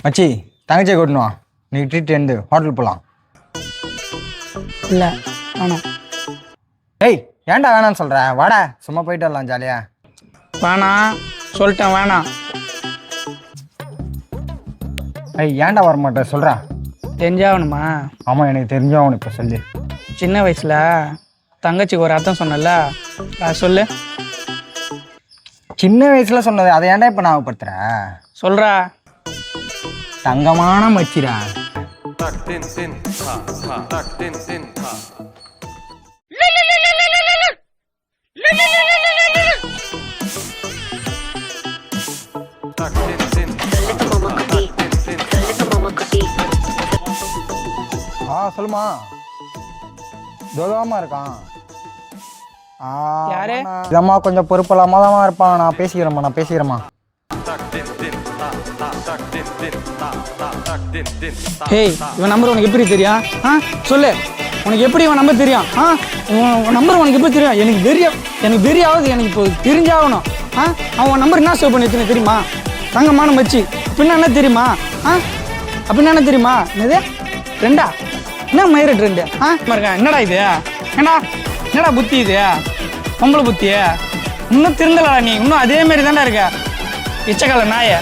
மச்சி தங்கச்சியை கூட்டணும் நீ ட்ரீட் இருந்து ஹோட்டல் போகலாம். இல்லை வேணாம். ஏய் ஏன்டா வேணான்னு சொல்கிற? வாடா சும்மா போயிட்டு வரலாம் ஜாலியா. வேணாம் சொல்லிட்டேன் வேணாம். ஏய் ஏன்டா வர மாட்டேன் சொல்கிறேன். தெரிஞ்சாகணுமா? ஆமாம் எனக்கு தெரிஞ்சவனு இப்போ சொல்லு. சின்ன வயசில் தங்கச்சிக்கு ஒரு அர்த்தம் சொன்னல, அது சொல்லு. சின்ன வயசுல சொன்னது அதை ஏன்டா இப்போ ஞாபகப்படுத்துற? சொல்கிறா. தங்கமான மச்சிரா. சொல்லுமா. தோதாமா இருக்கான். யாரு? இதம்மா கொஞ்சம் பொறுப்பலாமா தான் இருப்பான். நான் பேசிக்கிறேம்மா. ஹேய் இவன் நம்பர் உனக்கு எப்படி தெரியும்? சொல்லு, உனக்கு எப்படி இவன் நம்பர் தெரியும்? உன் நம்பர் உனக்கு எப்படி தெரியும்? எனக்கு தெரியாவது எனக்கு இப்போ தெரிஞ்சாகணும். அவன் நம்பர் என்ன சேவ் பண்ணி வச்சுன்னு தெரியுமா? தங்கமான மச்சி அப்படின்னா என்ன தெரியுமா? அப்படின்னா என்ன தெரியுமா? என்னது ரெண்டா? என்ன மயிர ட்ரெண்டு? இருக்கேன். என்னடா இது? என்னடா புத்தி இது? பொம்பளை புத்தி இன்னும் திருந்தலடா நீ. இன்னும் அதே மாதிரி தானே இருக்க இச்சக்கால நாய.